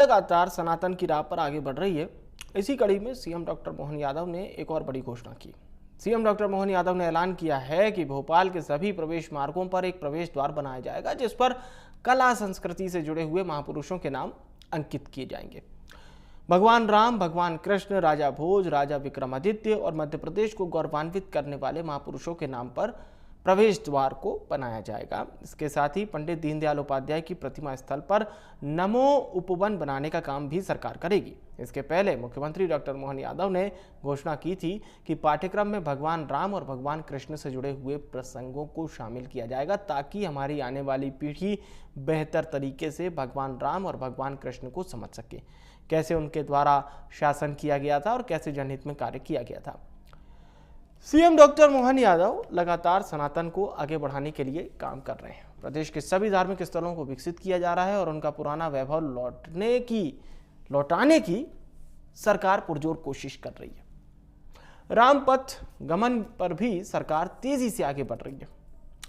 लगातार सनातन की राह पर आगे बढ़ रही है। इसी कड़ी में सीएम डॉक्टर मोहन यादव ने एक और बड़ी घोषणा की। सीएम डॉक्टर मोहन यादव ने ऐलान किया है कि भोपाल के सभी प्रवेश मार्गों पर एक प्रवेश द्वार बनाया जाएगा, जिस पर कला संस्कृति से जुड़े हुए महापुरुषों के नाम अंकित किए जाएंगे। भगवान राम, भगवान कृष्ण, राजा भोज, राजा विक्रमादित्य और मध्य प्रदेश को गौरवान्वित करने वाले महापुरुषों के नाम पर प्रवेश द्वार को बनाया जाएगा। इसके साथ ही पंडित दीनदयाल उपाध्याय की प्रतिमा स्थल पर नमो उपवन बनाने का काम भी सरकार करेगी। इसके पहले मुख्यमंत्री डॉक्टर मोहन यादव ने घोषणा की थी कि पाठ्यक्रम में भगवान राम और भगवान कृष्ण से जुड़े हुए प्रसंगों को शामिल किया जाएगा, ताकि हमारी आने वाली पीढ़ी बेहतर तरीके से भगवान राम और भगवान कृष्ण को समझ सके, कैसे उनके द्वारा शासन किया गया था और कैसे जनहित में कार्य किया गया था। सीएम डॉक्टर मोहन यादव लगातार सनातन को आगे बढ़ाने के लिए काम कर रहे हैं। प्रदेश के सभी धार्मिक स्थलों को विकसित किया जा रहा है और उनका पुराना वैभव लौटाने की सरकार पुरजोर कोशिश कर रही है। रामपथ गमन पर भी सरकार तेजी से आगे बढ़ रही है।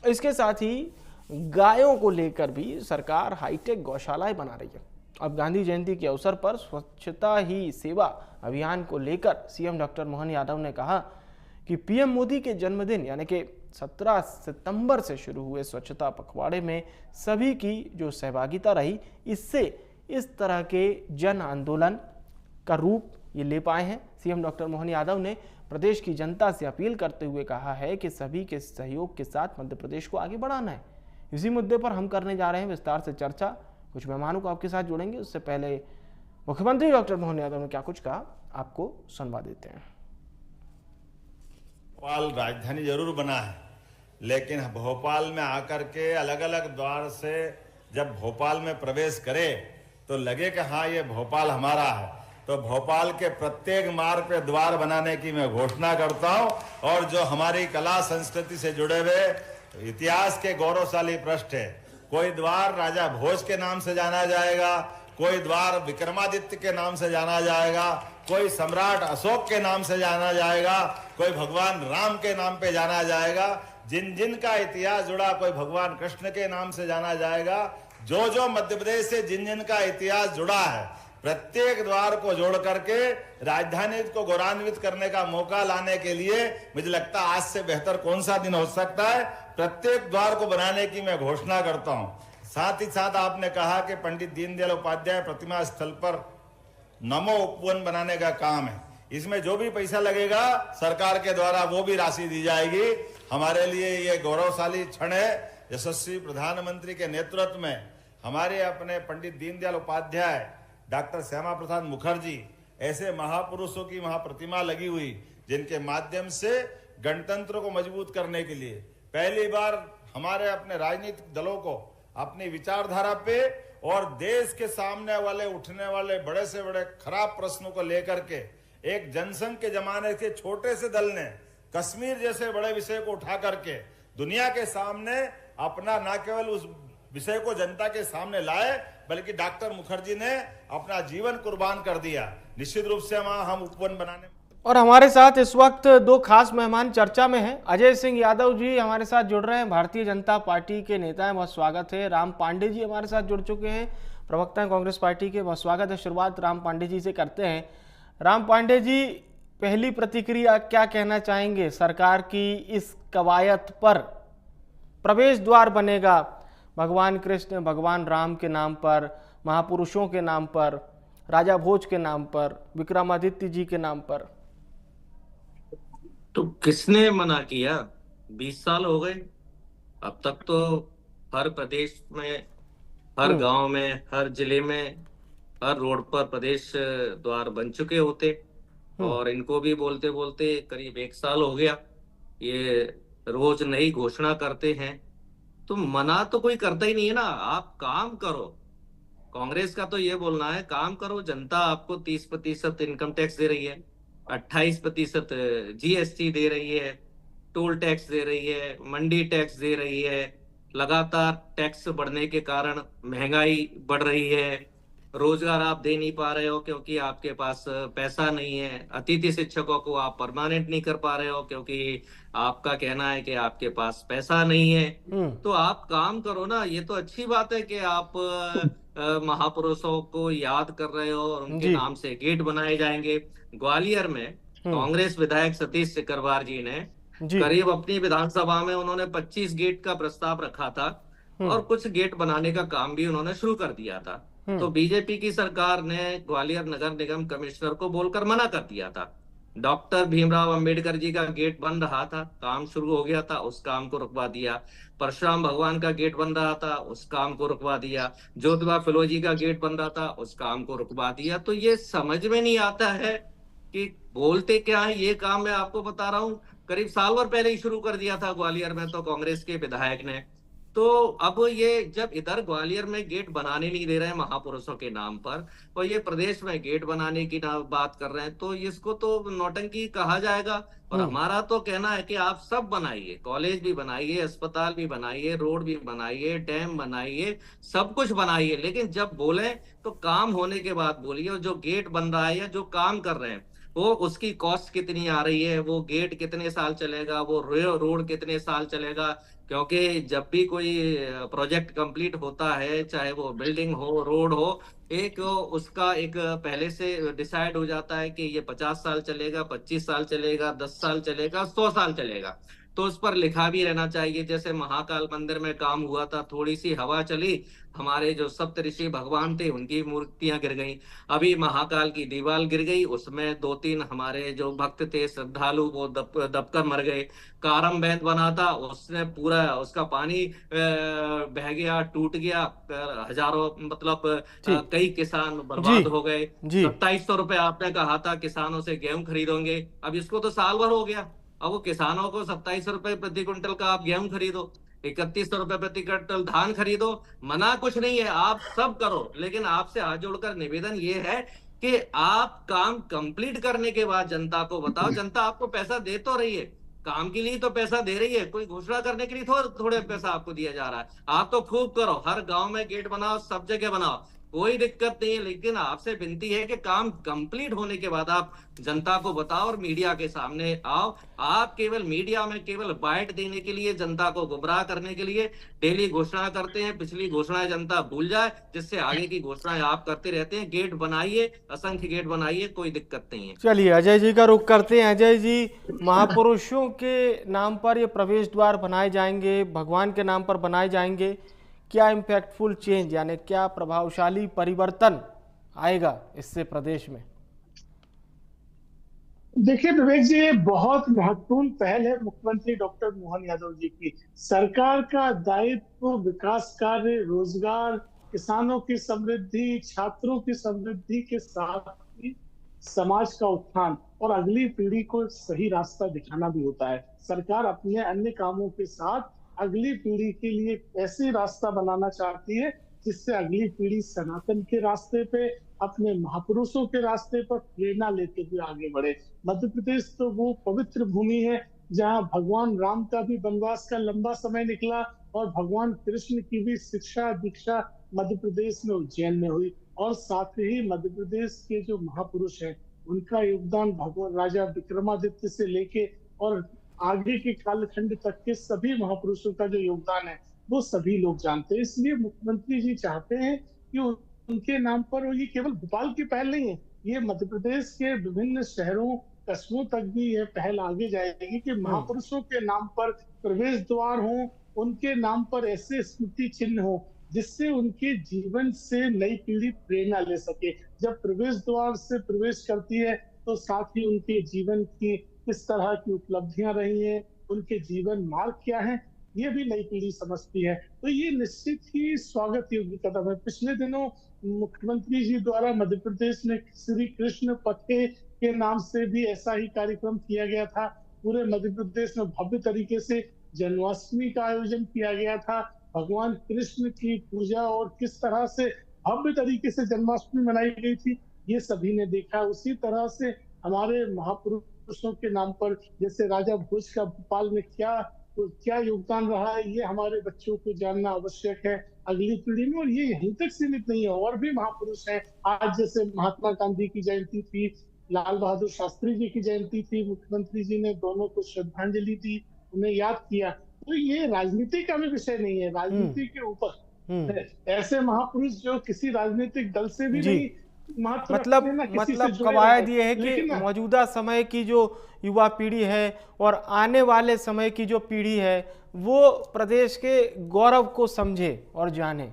इसके साथ ही गायों को लेकर भी सरकार हाईटेक गौशालाएं बना रही है। अब गांधी जयंती के अवसर पर स्वच्छता ही सेवा अभियान को लेकर सीएम डॉक्टर मोहन यादव ने कहा कि पीएम मोदी के जन्मदिन यानी कि 17 सितंबर से शुरू हुए स्वच्छता पखवाड़े में सभी की जो सहभागिता रही, इससे इस तरह के जन आंदोलन का रूप ये ले पाए हैं। सीएम डॉक्टर मोहन यादव ने प्रदेश की जनता से अपील करते हुए कहा है कि सभी के सहयोग के साथ मध्य प्रदेश को आगे बढ़ाना है। इसी मुद्दे पर हम करने जा रहे हैं विस्तार से चर्चा। कुछ मेहमानों को आपके साथ जोड़ेंगे। उससे पहले मुख्यमंत्री डॉक्टर मोहन यादव ने क्या कुछ कहा, आपको सुनवा देते हैं। भोपाल राजधानी जरूर बना है, लेकिन भोपाल में आकर के अलग अलग द्वार से जब भोपाल में प्रवेश करे तो लगे कि हाँ ये भोपाल हमारा है। तो भोपाल के प्रत्येक मार्ग पे द्वार बनाने की मैं घोषणा करता हूं। और जो हमारी कला संस्कृति से जुड़े हुए इतिहास के गौरवशाली पृष्ठ है, कोई द्वार राजा भोज के नाम से जाना जाएगा, कोई द्वार विक्रमादित्य के नाम से जाना जाएगा, कोई सम्राट अशोक के नाम से जाना जाएगा, कोई भगवान राम के नाम पे जाना जाएगा, जिन जिन का इतिहास जुड़ा, कोई भगवान कृष्ण के नाम से जाना जाएगा। जो जो मध्य प्रदेश से जिन जिन का इतिहास जुड़ा है, प्रत्येक द्वार को जोड़ करके राजधानी को गौरवान्वित करने का मौका लाने के लिए मुझे लगता है आज से बेहतर कौन सा दिन हो सकता है। प्रत्येक द्वार को बनाने की मैं घोषणा करता हूं। साथ ही साथ आपने कहा कि पंडित दीनदयाल उपाध्याय प्रतिमा स्थल पर नमो उपवन बनाने का काम है। इसमें जो भी पैसा लगेगा सरकार के द्वारा वो भी राशि दी जाएगी। हमारे लिए ये गौरवशाली क्षण है। यशस्वी प्रधानमंत्री के नेतृत्व में हमारे अपने पंडित दीनदयाल उपाध्याय, डॉक्टर श्यामा प्रसाद मुखर्जी ऐसे महापुरुषों की वहां प्रतिमा लगी हुई, जिनके माध्यम से गणतंत्र को मजबूत करने के लिए पहली बार हमारे अपने राजनीतिक दलों को अपनी विचारधारा पे और देश के सामने वाले उठने वाले बड़े से बड़े खराब प्रश्नों को लेकर के एक जनसंघ के जमाने के छोटे से दल ने कश्मीर जैसे बड़े विषय को उठा करके दुनिया के सामने अपना न केवल उस विषय को जनता के सामने लाए, बल्कि डॉक्टर मुखर्जी ने अपना जीवन कुर्बान कर दिया। निश्चित रूप से हम उपवन बनाने। और हमारे साथ इस वक्त दो खास मेहमान चर्चा में हैं। अजय सिंह यादव जी हमारे साथ जुड़ रहे हैं, भारतीय जनता पार्टी के नेता हैं, बहुत स्वागत है। राम पांडे जी हमारे साथ जुड़ चुके हैं, प्रवक्ता हैं कांग्रेस पार्टी के, बहुत स्वागत है। शुरुआत राम पांडे जी से करते हैं। राम पांडे जी, पहली प्रतिक्रिया क्या कहना चाहेंगे सरकार की इस कवायद पर? प्रवेश द्वार बनेगा भगवान कृष्ण, भगवान राम के नाम पर, महापुरुषों के नाम पर, राजा भोज के नाम पर, विक्रमादित्य जी के नाम पर। तो किसने मना किया? 20 साल हो गए। अब तक तो हर प्रदेश में, हर गांव में, हर जिले में, हर रोड पर प्रदेश द्वार बन चुके होते, और इनको भी बोलते बोलते करीब 1 साल हो गया। ये रोज नई घोषणा करते हैं, तो मना तो कोई करता ही नहीं है ना। आप काम करो। कांग्रेस का तो ये बोलना है काम करो। जनता आपको 30% इनकम टैक्स दे रही है, 28% जीएसटी दे रही है, टोल टैक्स दे रही है, मंडी टैक्स दे रही है। लगातार टैक्स बढ़ने के कारण महंगाई बढ़ रही है। रोजगार आप दे नहीं पा रहे हो क्योंकि आपके पास पैसा नहीं है, अतिथि शिक्षकों को आप परमानेंट नहीं कर पा रहे हो क्योंकि आपका कहना है कि आपके पास पैसा नहीं है। हम्म। तो आप काम करो ना, ये तो अच्छी बात है कि आप महापुरुषों को याद कर रहे हो और उनके जी। नाम से गेट बनाए जाएंगे। ग्वालियर में हम्म। कांग्रेस विधायक सतीश सिकरवार जी ने जी। करीब अपनी विधानसभा में उन्होंने 25 गेट का प्रस्ताव रखा था हम्म। और कुछ गेट बनाने का काम भी उन्होंने शुरू कर दिया था। हम्म। तो बीजेपी की सरकार ने ग्वालियर नगर निगम कमिश्नर को बोलकर मना कर दिया था। डॉक्टर भीमराव अंबेडकर जी का गेट बन रहा था, काम शुरू हो गया था, उस काम को रुकवा दिया। परशुराम भगवान का गेट बन रहा था, उस काम को रुकवा दिया। ज्योतिबा फुले जी का गेट बन रहा था, उस काम को रुकवा दिया। तो ये समझ में नहीं आता है कि बोलते क्या है। ये काम मैं आपको बता रहा हूँ, करीब साल भर पहले ही शुरू कर दिया था ग्वालियर में तो कांग्रेस के विधायक ने। तो अब ये जब इधर ग्वालियर में गेट बनाने नहीं दे रहे हैं महापुरुषों के नाम पर, और ये प्रदेश में गेट बनाने की ना बात कर रहे हैं, तो इसको तो नौटंकी कहा जाएगा। और हम्म। हमारा तो कहना है कि आप सब बनाइए, कॉलेज भी बनाइए, अस्पताल भी बनाइए, रोड भी बनाइए, डैम बनाइए, सब कुछ बनाइए, लेकिन जब बोले तो काम होने के बाद बोलिए। और जो गेट बन रहा है या जो काम कर रहे हैं, वो उसकी कॉस्ट कितनी आ रही है, वो गेट कितने साल चलेगा, वो रोड कितने साल चलेगा। क्योंकि जब भी कोई प्रोजेक्ट कंप्लीट होता है, चाहे वो बिल्डिंग हो, रोड हो, एक उसका एक पहले से डिसाइड हो जाता है कि ये 50 साल चलेगा, 25 साल चलेगा, 10 साल चलेगा, 100 साल चलेगा। तो उस पर लिखा भी रहना चाहिए। जैसे महाकाल मंदिर में काम हुआ था, थोड़ी सी हवा चली, हमारे जो सप्त ऋषि भगवान थे उनकी मूर्तियां गिर गई। अभी महाकाल की दीवार गिर गई, उसमें 2-3 हमारे जो भक्त थे श्रद्धालु वो दबकर मर गए। कारम बैंड बना था, उसने पूरा उसका पानी बह गया, टूट गया, हजारों मतलब जी। कई किसान जी। बर्बाद हो गए। जी। 2700 रुपए आपने कहा था किसानों से गेहूं खरीदोगे, अब इसको तो साल भर हो गया। अब वो किसानों को 2700 रुपए प्रति क्विंटल का आप गेहूं खरीदो, 3100 रुपए प्रति क्विंटल धान खरीदो। मना कुछ नहीं है, आप सब करो, लेकिन आपसे हाथ जोड़कर निवेदन ये है कि आप काम कंप्लीट करने के बाद जनता को बताओ। जनता आपको पैसा दे तो रही है, काम के लिए तो पैसा दे रही है, कोई घोषणा करने के लिए थोड़े पैसा आपको दिया जा रहा है। आप तो खूब करो, हर गांव में गेट बनाओ, सब जगह बनाओ, कोई दिक्कत नहीं है। लेकिन आपसे विनती है कि काम कंप्लीट होने के बाद आप जनता को बताओ और मीडिया के सामने आओ। आप केवल मीडिया में केवल बाइट देने के लिए, जनता को गुमराह करने के लिए डेली घोषणा करते हैं। पिछली घोषणाएं जनता भूल जाए, जिससे आगे की घोषणाएं आप करते रहते हैं। गेट बनाइए, असंख्य गेट बनाइए, कोई दिक्कत नहीं है। चलिए अजय जी का रुख करते हैं। अजय जी, महापुरुषों के नाम पर ये प्रवेश द्वार बनाए जाएंगे, भगवान के नाम पर बनाए जाएंगे, क्या इम्पैक्टफुल चेंज यानी क्या प्रभावशाली परिवर्तन आएगा इससे प्रदेश में? देखिए विवेक जी, ये बहुत महत्वपूर्ण पहल है मुख्यमंत्री डॉक्टर मोहन यादव जी की। सरकार का दायित्व विकास कार्य, रोजगार, किसानों की समृद्धि, छात्रों की समृद्धि के साथ ही समाज का उत्थान और अगली पीढ़ी को सही रास्ता दिखाना भी होता है। सरकार अपने अन्य कामों के साथ अगली पीढ़ी के लिए ऐसे रास्ता बनाना चाहती है जिससे अगली पीढ़ी सनातन के रास्ते पे, अपने महापुरुषों के रास्ते पर प्रेरणा लेते हुए आगे बढ़े। मध्य प्रदेश तो वो पवित्र भूमि है जहां भगवान राम का भी वनवास का लंबा समय निकला और भगवान कृष्ण की भी शिक्षा दीक्षा मध्य प्रदेश में उज्जैन में हुई। और साथ ही मध्य प्रदेश के जो महापुरुष हैं उनका योगदान भगवान राजा विक्रमादित्य से लेके और आगे के कालखंड तक के सभी महापुरुषों का जो योगदान है वो सभी लोग जानते हैं। इसलिए मुख्यमंत्री जी चाहते हैं कि उनके नाम पर, और ये केवल भोपाल की पहल नहीं है, ये मध्य प्रदेश के विभिन्न शहरों कस्बों तक भी यह पहल आगे जाएगी कि महापुरुषों के नाम पर प्रवेश द्वार हो, उनके नाम पर ऐसे स्मृति चिन्ह हो जिससे उनके जीवन से नई पीढ़ी प्रेरणा ले सके। जब प्रवेश द्वार से प्रवेश करती है तो साथ ही उनके जीवन की किस तरह की उपलब्धियां रही हैं, उनके जीवन मार्ग क्या है, ये भी नई पीढ़ी समझती है। तो ये निश्चित ही स्वागत योग्य कदम है। पिछले दिनों मुख्यमंत्री जी द्वारा मध्य प्रदेश में श्री कृष्ण पथे के नाम से भी ऐसा ही कार्यक्रम किया गया था। पूरे मध्य प्रदेश में भव्य तरीके से जन्माष्टमी का आयोजन किया गया था। भगवान कृष्ण की पूजा और किस तरह से भव्य तरीके से जन्माष्टमी मनाई गई थी, ये सभी ने देखा। उसी तरह से हमारे महापुरुषों के नाम पर, जैसे राजा भोज का भोपाल में क्या क्या योगदान रहा है, ये हमारे बच्चों को जानना आवश्यक है अगली पीढ़ी में। और ये यहीं तक सीमित नहीं है, और भी महापुरुष हैं। आज जैसे महात्मा गांधी की जयंती थी, लाल बहादुर शास्त्री जी की जयंती थी, मुख्यमंत्री जी ने दोनों को श्रद्धांजलि दी, उन्हें याद किया। तो ये राजनीति का भी विषय नहीं है, राजनीति के ऊपर ऐसे महापुरुष जो किसी राजनीतिक दल से भी जी। नहीं महत्व रखते हैं, ना किसी से जुड़े कवायद रहते ये हैं। है कि लेकिन मौजूदा समय की जो युवा पीढ़ी है और आने वाले समय की जो पीढ़ी है वो प्रदेश के गौरव को समझे और जाने।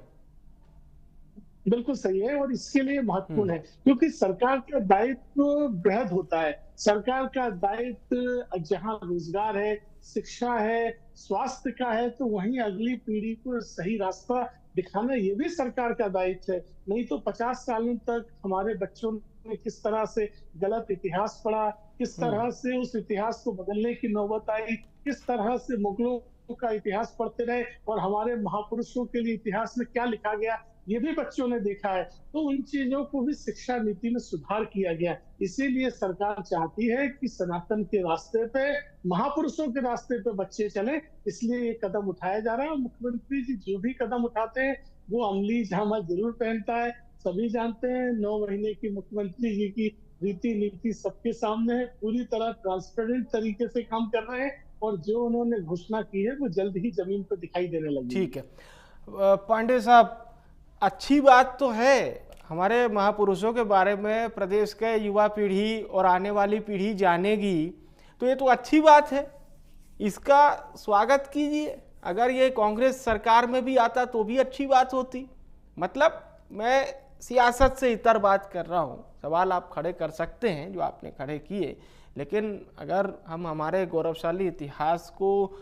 बिल्कुल सही है, और इसके लिए महत्वपूर्ण है, क्योंकि सरकार का दायित्व बृहद होता है। सरकार का दायित्व जहां रोजगार है, शिक्षा है, स्वास्थ्य का है, तो वहीं अगली पीढ़ी को सही रास्ता दिखाना ये भी सरकार का दायित्व है। नहीं तो 50 सालों तक हमारे बच्चों ने किस तरह से गलत इतिहास पढ़ा, किस तरह से उस इतिहास को बदलने की नौबत आई, किस तरह से मुगलों का इतिहास पढ़ते रहे और हमारे महापुरुषों के लिए इतिहास में क्या लिखा गया, ये भी बच्चों ने देखा है। तो उन चीजों को भी शिक्षा नीति में सुधार किया गया। इसीलिए सरकार चाहती है कि सनातन के रास्ते पे, महापुरुषों के रास्ते पे बच्चे चले, इसलिए ये कदम उठाया जा रहा है। और मुख्यमंत्री जी जो भी कदम उठाते हैं वो अमली जामा जरूर पहनता है। सभी जानते हैं 9 महीने की मुख्यमंत्री जी की रीति नीति सबके सामने है, पूरी तरह ट्रांसपेरेंट तरीके से काम कर रहे हैं, और जो उन्होंने घोषणा की है वो जल्द ही जमीन पर दिखाई देने लगी। ठीक है पांडे साहब, अच्छी बात तो है हमारे महापुरुषों के बारे में प्रदेश के युवा पीढ़ी और आने वाली पीढ़ी जानेगी, तो ये तो अच्छी बात है, इसका स्वागत कीजिए। अगर ये कांग्रेस सरकार में भी आता तो भी अच्छी बात होती। मतलब मैं सियासत से इतर बात कर रहा हूँ, सवाल आप खड़े कर सकते हैं जो आपने खड़े किए, लेकिन अगर हम हमारे गौरवशाली इतिहास को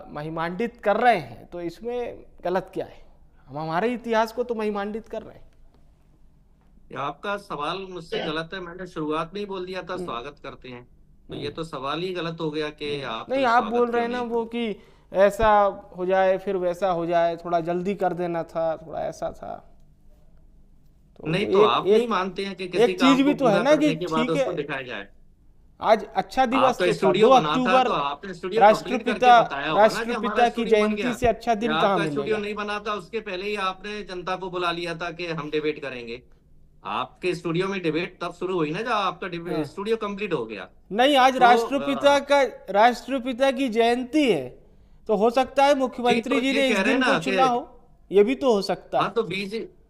महिमांडित कर रहे हैं तो इसमें गलत क्या है? हम हमारे इतिहास को तो महिमांडित कर रहे हैं। आपका सवाल मुझसे गलत है, मैंने शुरुआत में ही बोल दिया था स्वागत करते हैं, तो ये तो सवाल ही गलत हो गया कि आप नहीं, आप बोल रहे हैं ना वो कि ऐसा हो जाए फिर वैसा हो जाए, थोड़ा जल्दी कर देना था, थोड़ा ऐसा था। तो नहीं तो आप नहीं मानते हैं कि किसी एक चीज भी तो है ना कि ठीक है दिखाया जाए। आज अच्छा दिवस तो था 2 अक्टूबर, राष्ट्रपिता की जयंती से अच्छा दिन कहाँ मिलेगा? स्टूडियो नहीं बना था, उसके पहले ही आपने जनता को बुला लिया था कि हम डिबेट करेंगे। आपके स्टूडियो में डिबेट तब शुरू हुई ना जब आपका स्टूडियो कंप्लीट हो गया। नहीं, आज राष्ट्रपिता की जयंती है, तो हो सकता है मुख्यमंत्री जी ने इस दिन को चुना हो, ये भी तो हो सकता है।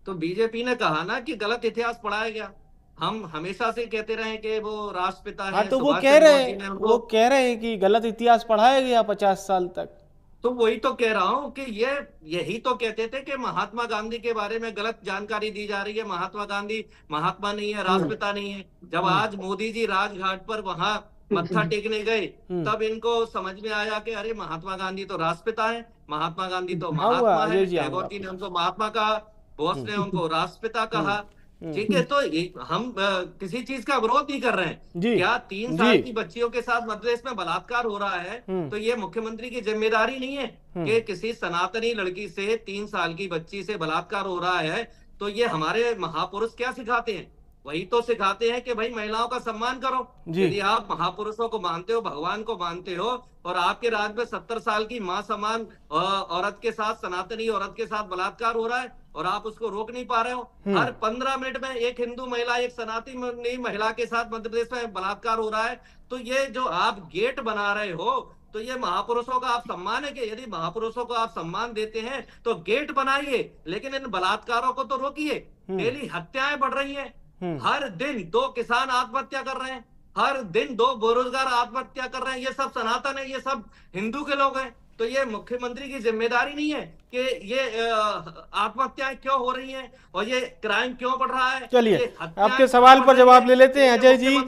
तो बीजेपी ने कहा ना कि गलत इतिहास पढ़ाया गया। हम हमेशा से कहते रहे कि वो राष्ट्रपिता है। हाँ, तो वो कह रहे हैं कि गलत इतिहास पढ़ाया गया 50 साल तक। तो वही तो कह रहा हूं कि यही तो कहते थे कि महात्मा गांधी के बारे में गलत जानकारी दी जा रही है। महात्मा गांधी महात्मा नहीं है, राष्ट्रपिता नहीं है। जब आज मोदी जी राजघाट पर वहां मत्था टेकने गए तब इनको समझ में आया कि अरे महात्मा गांधी तो राष्ट्रपिता है, महात्मा गांधी तो महात्मा है। टैगोर जी ने उनको महात्मा कहा, बोस ने उनको राष्ट्रपिता कहा। ठीक है, तो हम किसी चीज का विरोध नहीं कर रहे हैं। क्या 3 साल की बच्चियों के साथ मध्य प्रदेश में बलात्कार हो रहा है तो ये मुख्यमंत्री की जिम्मेदारी नहीं है कि किसी सनातनी लड़की से 3 साल की बच्ची से बलात्कार हो रहा है? तो ये हमारे महापुरुष क्या सिखाते हैं? वही तो सिखाते हैं कि भाई महिलाओं का सम्मान करो। यदि आप महापुरुषों को मानते हो, भगवान को मानते हो, और आपके राज्य में 70 साल की मां समान औरत के साथ, सनातनी औरत के साथ बलात्कार हो रहा है और आप उसको रोक नहीं पा रहे हो। हर 15 मिनट में एक हिंदू महिला, एक सनातनी महिला के साथ मध्य प्रदेश में बलात्कार हो रहा है। तो ये जो आप गेट बना रहे हो, तो ये महापुरुषों का आप सम्मान है कि? यदि महापुरुषों को आप सम्मान देते हैं तो गेट बनाइए, लेकिन इन बलात्कारों को तो रोकिए। डेली हत्याएं बढ़ रही हैं, हर दिन 2 किसान आत्महत्या कर रहे हैं, हर दिन 2 बेरोजगार आत्महत्या कर रहे हैं। ये सब सनातन है, ये सब हिंदू के लोग हैं। तो ये मुख्यमंत्री की जिम्मेदारी नहीं है कि ये आत्महत्याएं क्यों हो रही हैं और ये क्राइम क्यों बढ़ रहा है? चलिए आपके सवाल पर जवाब ले लेते हैं। अजय जी,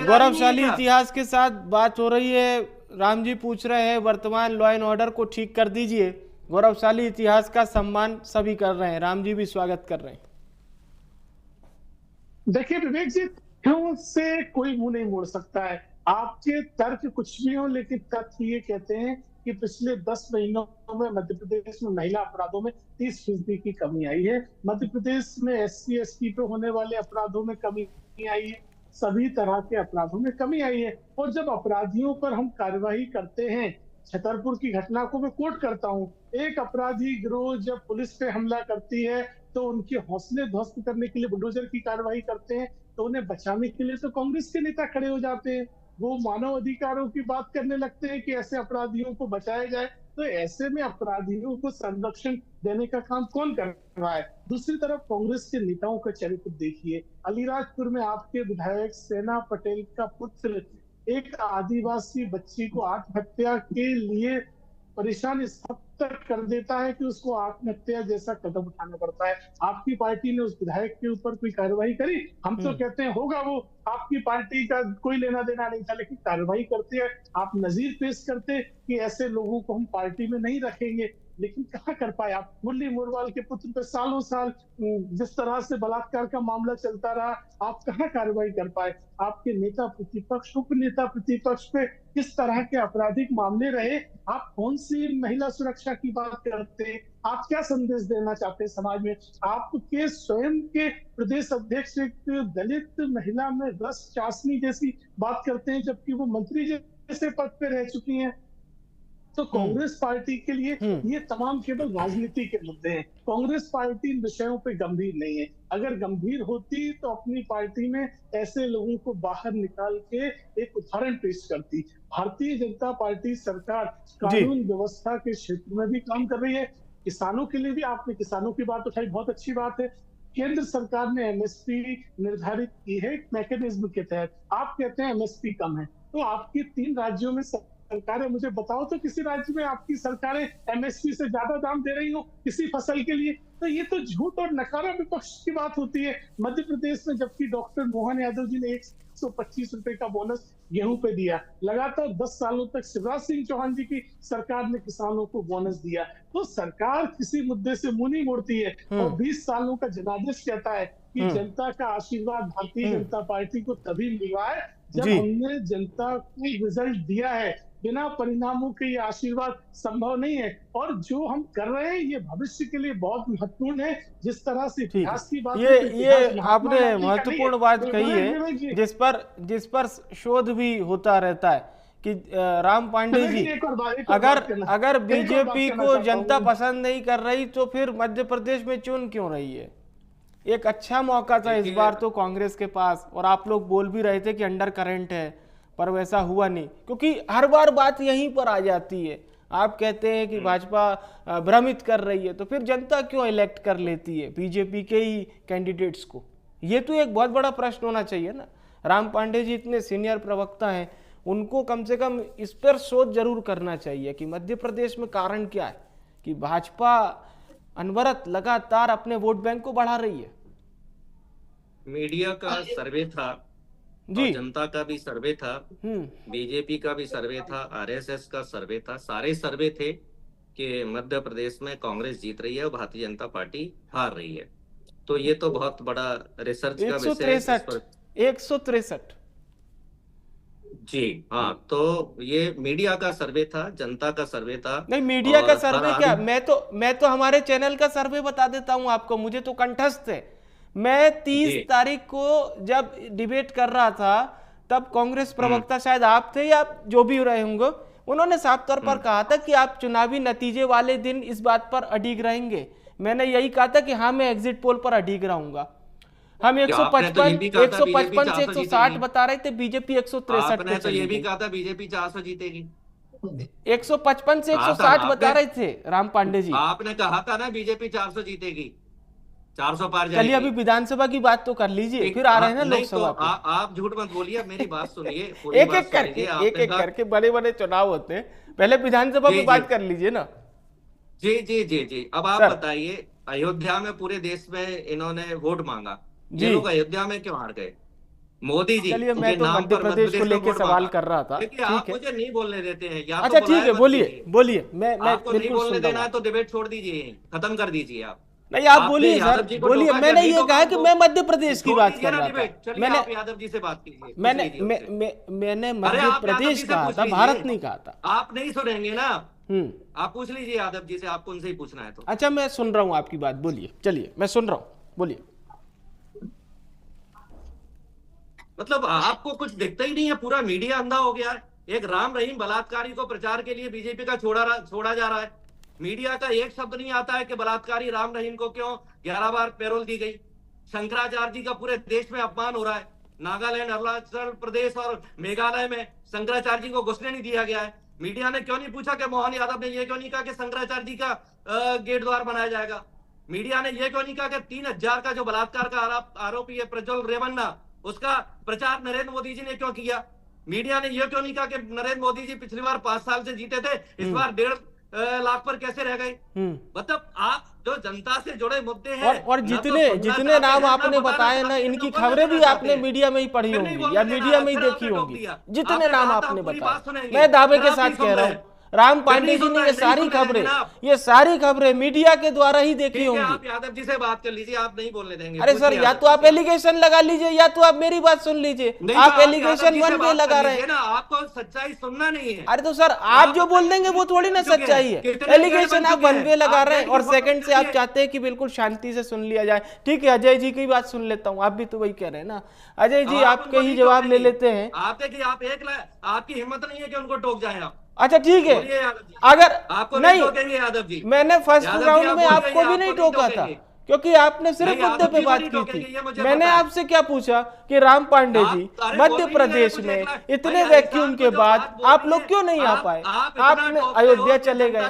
गौरवशाली इतिहास के साथ बात हो रही है। राम जी पूछ रहे हैं वर्तमान लॉ एंड ऑर्डर को ठीक कर दीजिए। गौरवशाली इतिहास का सम्मान सभी कर रहे हैं, राम जी भी स्वागत कर रहे हैं। देखिए विवेक जी, क्यों से कोई मुंह नहीं मोड़ सकता है। आपके तर्क कुछ भी हो, लेकिन तथ्य ये कहते हैं कि पिछले 10 महीनों में मध्य प्रदेश में महिला अपराधों में 30% की कमी आई है। मध्य प्रदेश में SC ST पे होने वाले अपराधों में कमी आई है, सभी तरह के अपराधों में कमी आई है। और जब अपराधियों पर हम कार्रवाई करते हैं छतरपुर की घटना को मैं कोट करता हूँ। एक अपराधी गिरोह जब पुलिस पे हमला करती है तो उनके हौसले ध्वस्त करने के लिए बुलडोजर की कार्रवाई करते हैं, तो उन्हें बचाने के लिए तो कांग्रेस के नेता खड़े हो जाते हैं। वो मानव अधिकारों की बात करने लगते हैं कि ऐसे अपराधियों को बचाया जाए। तो ऐसे में अपराधियों को संरक्षण देने का काम कौन कर रहा है? दूसरी तरफ कांग्रेस के नेताओं का चरित्र देखिए। अलीराजपुर में आपके विधायक सेना पटेल का पुत्र एक आदिवासी बच्ची को आत्महत्या के लिए परेशान इस हद तक कर देता है कि उसको आत्महत्या जैसा कदम उठाना पड़ता है। आपकी पार्टी ने उस विधायक के ऊपर कोई कार्रवाई करी? हम तो कहते हैं होगा, वो आपकी पार्टी का कोई लेना देना नहीं था, लेकिन कार्रवाई करते हैं, आप नजीर पेश करते कि ऐसे लोगों को हम पार्टी में नहीं रखेंगे। लेकिन कहाँ कर पाए आप? मुरली मोरवाल के पुत्र पे सालों साल जिस तरह से बलात्कार का मामला चलता रहा, आप कहाँ कार्रवाई कर पाए? आपके नेता प्रतिपक्ष, उप नेता प्रतिपक्ष पे किस तरह के आपराधिक मामले रहे? आप कौन सी महिला सुरक्षा की बात करते हैं? आप क्या संदेश देना चाहते हैं समाज में? आपके स्वयं के प्रदेश अध्यक्ष एक दलित महिला में रस चाशनी जैसी बात करते हैं, जबकि वो मंत्री जैसे पद पे रह चुकी हैं। तो कांग्रेस पार्टी के लिए ये तमाम केवल राजनीति के मुद्दे हैं। कांग्रेस पार्टी इन विषयों पे गंभीर नहीं है। अगर गंभीर होती तो अपनी पार्टी में ऐसे लोगों को बाहर निकाल के एक उदाहरण पेश करती। भारतीय जनता पार्टी सरकार कानून व्यवस्था के क्षेत्र में भी काम कर रही है। किसानों के लिए भी आपने किसानों की बात उठाई, बहुत अच्छी बात है। केंद्र सरकार ने एमएसपी निर्धारित की है मैकेनिज्म के तहत। आप कहते हैं एमएसपी कम है, तो आपकी 3 राज्यों में सरकारें, मुझे बताओ तो किसी राज्य में आपकी सरकारें एमएसपी से ज्यादा दाम दे रही हो किसी फसल के लिए? तो ये तो झूठ और नकारा विपक्ष की बात होती है। मध्य प्रदेश में जबकि डॉक्टर मोहन यादव जी ने 125 रुपए का बोनस गेहूं पे दिया, लगातार 10 सालों तक शिवराज सिंह चौहान जी की सरकार ने किसानों को बोनस दिया। तो सरकार किसी मुद्दे से मुंह नहीं मोड़ती है और 20 सालों का जनादेश कहता है कि जनता का आशीर्वाद भारतीय जनता पार्टी को तभी मिला है जब हमने जनता को रिजल्ट दिया है। बिना परिणामों के ये आशीर्वाद संभव नहीं है। और जो हम कर रहे हैं ये भविष्य के लिए बहुत महत्वपूर्ण है। जिस तरह से इतिहास की बात, ये आपने महत्वपूर्ण बात कही है, जिस पर शोध भी होता रहता है कि राम पांडे जी, अगर बीजेपी को जनता पसंद नहीं कर रही तो फिर मध्य प्रदेश में चुन क्यों रही है? एक अच्छा मौका था इस बार तो कांग्रेस के पास, और आप लोग बोल भी रहे थे कि अंडर करंट है, पर वैसा हुआ नहीं, क्योंकि हर बार बात यहीं पर आ जाती है। आप कहते हैं कि भाजपा भ्रमित कर रही है, तो फिर जनता क्यों इलेक्ट कर लेती है बीजेपी के ही कैंडिडेट्स को? ये तो एक बहुत बड़ा प्रश्न होना चाहिए ना। राम पांडे जी इतने सीनियर प्रवक्ता हैं, उनको कम से कम इस पर शोध जरूर करना चाहिए कि मध्य प्रदेश में कारण क्या है कि भाजपा अनवरत लगातार अपने वोट बैंक को बढ़ा रही है। मीडिया का सर्वे था जी, जनता का भी सर्वे था, बीजेपी का भी सर्वे था, आरएसएस का सर्वे था, सारे सर्वे थे कि मध्य प्रदेश में कांग्रेस जीत रही है और भारतीय जनता पार्टी हार रही है। तो ये तो बहुत बड़ा रिसर्च का विषय है। 163 जी हाँ, तो ये मीडिया का सर्वे था, जनता का सर्वे था। नहीं, मीडिया का सर्वे क्या, मैं तो हमारे चैनल का सर्वे बता देता हूं आपको, मुझे तो कंठस्थ है। मैं 30 तारीख को जब डिबेट कर रहा था तब कांग्रेस प्रवक्ता, शायद आप थे या जो भी रहे होंगे, उन्होंने साफ तौर पर कहा था कि आप चुनावी नतीजे वाले दिन इस बात पर अडिग रहेंगे। मैंने यही कहा था कि हाँ, मैं एग्जिट पोल पर अडिग रहूंगा। हम 155 से 160 बता रहे थे, बीजेपी 163 पे तो ये भी कहा था बीजेपी 400 जीतेगी। 155 से 160 बता रहे थे राम पांडे जी। आपने कहा था ना बीजेपी 400 जीतेगी, 400 पार जाएगी। चलिए अभी विधानसभा की बात तो कर लीजिए, फिर आ रहे हैं ना लोकसभा। तो आप झूठ मत बोलिए, मेरी बात सुनिए। एक एक करके बड़े बड़े चुनाव होते हैं, पहले विधानसभा की बात कर लीजिए ना। जी जी जी जी, अब आप बताइए, अयोध्या में पूरे देश में इन्होंने वोट मांगा, ये लोग अयोध्या में क्यों हार गए? मोदी जी। चलिए मैं तो मध्य प्रदेश को लेकर सवाल कर रहा था, ठीक है, आप मुझे नहीं बोलने देते हैं। अच्छा ठीक है, बोलिए। मैं आपको नहीं बोलने देना है तो डिबेट छोड़ दीजिए, खत्म कर दीजिए आप। नहीं, आप बोलिए सर, बोलिए। मैंने ये कहा कि मैं मध्य प्रदेश की बात कर रहा था। मैंने यादव जी से बात कीजिए। मैंने मध्य प्रदेश कहा था, भारत नहीं कहा था। आप नहीं सुनेंगे ना, आप पूछ लीजिए यादव जी से, आपको उनसे ही पूछना है तो। अच्छा, मैं सुन रहा हूँ आपकी बात, बोलिए। चलिए मैं सुन रहा हूँ, बोलिए। मतलब आपको कुछ दिखता ही नहीं है, पूरा मीडिया अंधा हो गया है। एक राम रहीम बलात्कारी को प्रचार के लिए बीजेपी का छोड़ा जा रहा है। मीडिया का एक शब्द नहीं आता है कि बलात्कारी राम रहीम को क्यों 11 बार पैरोल दी गई। शंकराचार्य जी का पूरे देश में अपमान हो रहा है। नागालैंड, अरुणाचल प्रदेश और मेघालय में शंकराचार्य जी को घुसने नहीं दिया गया है। मीडिया ने क्यों नहीं पूछा कि मोहन यादव ने यह क्यों नहीं कहा कि शंकराचार्य जी का गेट द्वार बनाया जाएगा। मीडिया ने यह क्यों नहीं कहा कि 3000 का जो बलात्कार का आरोपी है प्रज्वल रेवन्ना, उसका प्रचार नरेंद्र मोदी जी ने क्यों किया। मीडिया ने यह क्यों नहीं कहा कि नरेंद्र मोदी जी पिछली बार 5 साल से जीते थे, इस बार 1.5 लाख पर कैसे रह गए। मतलब आप जो जनता से जुड़े मुद्दे हैं और जितने नाम आपने बताए ना, इनकी खबरें भी आपने मीडिया में ही पढ़ी होंगी या मीडिया में ही देखी होंगी। जितने नाम आपने बताए, मैं दावे के साथ कह रहा हूँ, राम पांडे जी ने ये सारी खबरें मीडिया के द्वारा ही देखी होंगी। आप यादव जी से बात कर लीजिए, आप नहीं बोलने देंगे। अरे सर, या तो आप एलिगेशन लगा लीजिए या तो आप मेरी बात सुन लीजिए। आप एलिगेशन वन वे लगा रहे हैं ना, आपको सच्चाई सुनना नहीं है। अरे तो सर, आप जो बोल देंगे वो थोड़ी ना सच्चाई है। एलिगेशन आप वन वे लगा रहे हैं और सेकंड से आप चाहते हैं कि बिल्कुल शांति से सुन लिया जाए। ठीक है, अजय जी की बात सुन लेता हूँ। आप भी तो वही कह रहे हैं ना। अजय जी आपके ही जवाब ले लेते हैं। आपकी हिम्मत नहीं है कि उनको टोक जाए आप। अच्छा ठीक है, अगर आपको नहीं यादव जी, मैंने फर्स्ट राउंड में आपको भी नहीं टोका था क्योंकि आपने सिर्फ मुद्दे पे बात की थी। मैंने आपसे क्या पूछा कि राम पांडे जी मध्य प्रदेश में इतने वैक्यूम के बाद आप लोग क्यों नहीं आ पाए। आपने अयोध्या चले गए,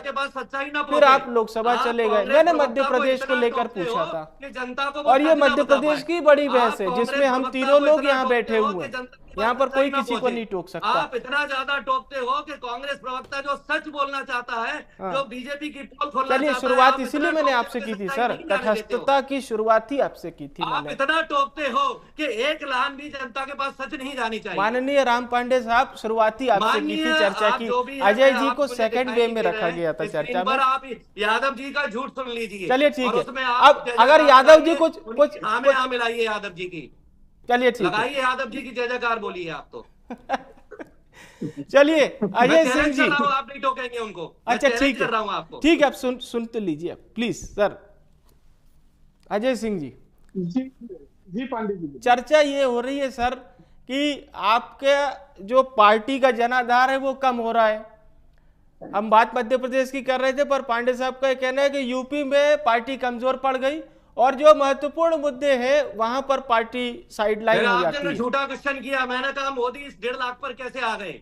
फिर आप लोकसभा चले गए। मैंने मध्य प्रदेश को लेकर पूछा था और ये मध्य प्रदेश की बड़ी बहस है जिसमें हम तीनों लोग यहाँ बैठे हुए हैं। यहाँ पर कोई किसी को नहीं टोक सकता। आप इतना ज्यादा टोकते हो कि कांग्रेस प्रवक्ता जो सच बोलना चाहता है, जो बीजेपी की पोल खोलना चाहता है। चलिए, शुरुआत इसीलिए मैंने आपसे की थी सर, तटस्थता की शुरुआत ही आपसे की थी आप मैंने। इतना टोकते हो कि एक लाइन भी जनता के पास सच नहीं जानी चाहिए। माननीय राम पांडे साहब, शुरुआती आपसे की थी चर्चा की। अजय जी को सेकंड वे में रखा गया था चर्चा में। आप यादव जी का झूठ सुन लीजिए। चलिए ठीक है, अब अगर यादव जी कुछ मिलाइए यादव जी की, चलिए ठीक है, लगाइए यादव जी की जय जयकार बोलिए आप तो। चलिए अजय सिंह जी, आप नहीं टोकेंगे उनको। अच्छा ठीक है, आपको ठीक है, आप सुन तो लीजिए प्लीज सर। अजय सिंह जी। जी पांडे जी, चर्चा ये हो रही है सर कि आपके जो पार्टी का जनाधार है वो कम हो रहा है। हम बात मध्य प्रदेश की कर रहे थे, पर पांडे साहब का कहना है कि यूपी में पार्टी कमजोर पड़ गई और जो महत्वपूर्ण मुद्दे हैं वहां पर पार्टी साइडलाइन हो जाती है। झूठा क्वेश्चन किया, मैंने कहा मोदी इस 1.5 लाख पर कैसे आ गए।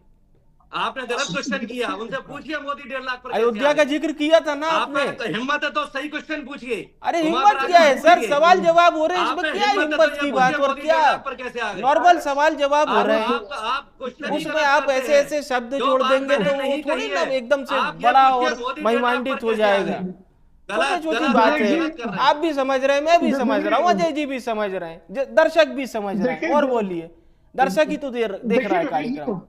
आपने गलत क्वेश्चन किया, उनसे पूछिए मोदी 1.5 लाख पर। अयोध्या का जिक्र किया था ना आपने। तो हिम्मत है तो सही क्वेश्चन पूछिए। अरे हिम्मत क्या है सर, सवाल जवाब हो रहे हैं, इसमें क्या हिम्मत की बात और क्या नॉर्मल सवाल जवाब हो रहे हैं। उसमें आप ऐसे ऐसे शब्द जोड़ देंगे तो वो थोड़ी ना एकदम से बड़ा और महिमान्वित हो जाएगा। छोटी बात है, आप भी समझ रहे हैं, मैं भी समझ रहा हूँ, अजय जी भी समझ रहे हैं, दर्शक भी समझ रहे हैं। और बोलिए, दर्शक ही तो देख रहा है कार्यक्रम।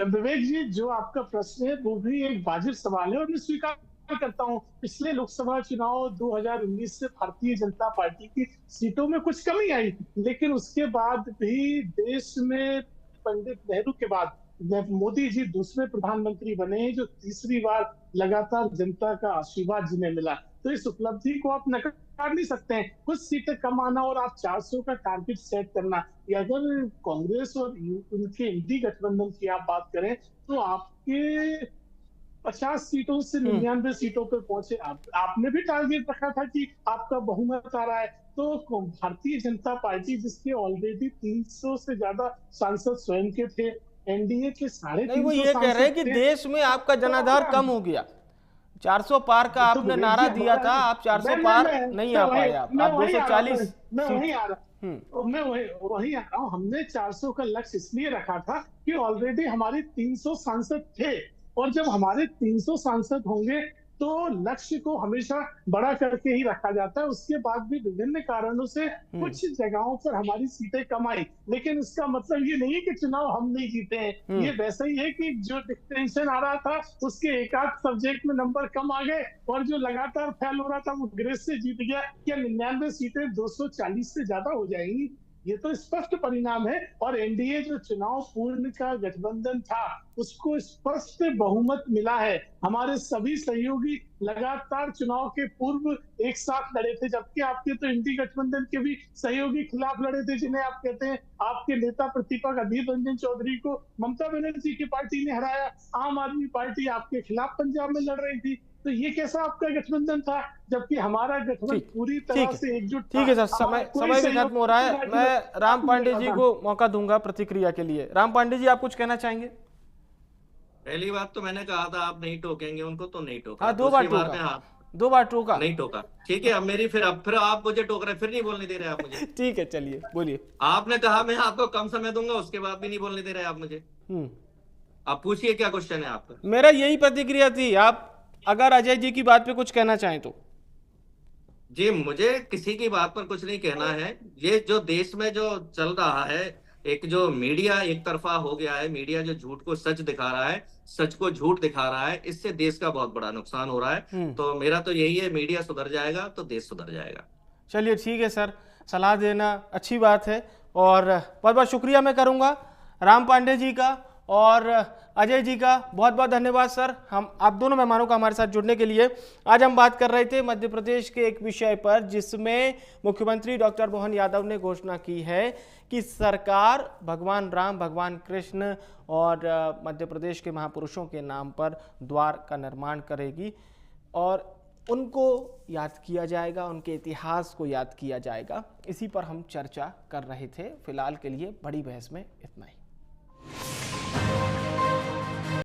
विवेक जी, जो आपका प्रश्न है वो भी एक वाजिब सवाल है और मैं स्वीकार करता हूँ। पिछले लोकसभा चुनाव 2019 से भारतीय जनता पार्टी की सीटों में कुछ कमी आई, लेकिन उसके बाद भी देश में पंडित नेहरू के बाद मोदी जी दूसरे प्रधानमंत्री बने जो तीसरी बार लगातार जनता का आशीर्वाद जिन्हें मिला। तो इस उपलब्धि को आप नकार नहीं सकते हैं। कुछ सीटें कम आना और आप 400 का टारगेट सेट करना, अगर कांग्रेस और उनके इंडी गठबंधन की आप बात करें तो आपके 50 सीटों से 99 सीटों पर पहुंचे। आपने भी टारगेट रखा था कि आपका बहुमत आ रहा है। तो भारतीय जनता पार्टी जिसके ऑलरेडी 300 से ज्यादा सांसद स्वयं के थे, एनडीए के 350 वो ये कह रहे हैं कि देश में आपका जनाधार कम हो गया। 400 पार का आपने नारा दिया था, आप 400 पार नहीं आ पाए। आप 240। मैं वही आ रहा हूँ। हमने 400 का लक्ष्य इसलिए रखा था कि ऑलरेडी हमारे 300 सांसद थे और जब हमारे 300 सांसद होंगे तो लक्ष्य को हमेशा बड़ा करके ही रखा जाता है। उसके बाद भी विभिन्न कारणों से कुछ जगहों पर हमारी सीटें कम आई, लेकिन इसका मतलब ये नहीं कि चुनाव हम नहीं जीते हैं। ये वैसा ही है कि जो डिस्टिंक्शन आ रहा था उसके एक आध सब्जेक्ट में नंबर कम आ गए और जो लगातार फेल हो रहा था वो ग्रेस से जीत गया। क्या 99 सीटें 240 से ज्यादा हो जाएंगी? ये तो स्पष्ट परिणाम है। और एनडीए जो चुनाव पूर्व का गठबंधन था, उसको स्पष्ट बहुमत मिला है। हमारे सभी सहयोगी लगातार चुनाव के पूर्व एक साथ लड़े थे, जबकि आपके तो इंडी गठबंधन के भी सहयोगी खिलाफ लड़े थे, जिन्हें आप कहते हैं आपके नेता प्रतिपक्ष अधीर रंजन चौधरी को ममता बनर्जी की पार्टी ने हराया। आम आदमी पार्टी आपके खिलाफ पंजाब में लड़ रही थी। तो ये कैसा आपका गठबंधन था, जबकि हमारा गठबंधन पूरी तरह से एकजुट था। ठीक है सर, समय भी खत्म हो रहा है। मैं राम पांडे जी को मौका दूंगा प्रतिक्रिया के लिए। राम पांडे जी, आप कुछ कहना चाहेंगे? पहली बात तो मैंने कहा था आप नहीं टोकेंगे उनको, तो नहीं टोका। हाँ, 2 बार टोका, 2 बार टोका, नहीं टोका। ठीक है, अब मेरी फिर आप मुझे टोक रहे, फिर नहीं बोलने दे रहे आप मुझे। ठीक है, चलिए बोलिए। आपने कहा मैं आपको कम समय दूंगा, उसके बाद भी नहीं बोलने दे रहे आप मुझे। आप पूछिए क्या क्वेश्चन है आपका। मेरा यही प्रतिक्रिया थी। आप अगर अजय जी की बात पे कुछ कहना चाहें तो। जी, मुझे किसी की बात पर कुछ नहीं कहना है। ये जो देश में जो चल रहा है, एक जो मीडिया एक तरफा हो गया है, मीडिया जो झूठ को सच दिखा रहा है, सच को झूठ दिखा रहा है, इससे देश का बहुत बड़ा नुकसान हो रहा है। तो मेरा तो यही है, मीडिया सुधर जाएगा तो देश सुधर जाएगा। चलिए ठीक है सर, सलाह देना अच्छी बात है और बहुत बहुत शुक्रिया मैं करूंगा राम पांडे जी का और अजय जी का। बहुत बहुत धन्यवाद सर, हम आप दोनों मेहमानों का हमारे साथ जुड़ने के लिए। आज हम बात कर रहे थे मध्य प्रदेश के एक विषय पर जिसमें मुख्यमंत्री डॉक्टर मोहन यादव ने घोषणा की है कि सरकार भगवान राम, भगवान कृष्ण और मध्य प्रदेश के महापुरुषों के नाम पर द्वार का निर्माण करेगी और उनको याद किया जाएगा, उनके इतिहास को याद किया जाएगा। इसी पर हम चर्चा कर रहे थे। फिलहाल के लिए बड़ी बहस में इतना ही।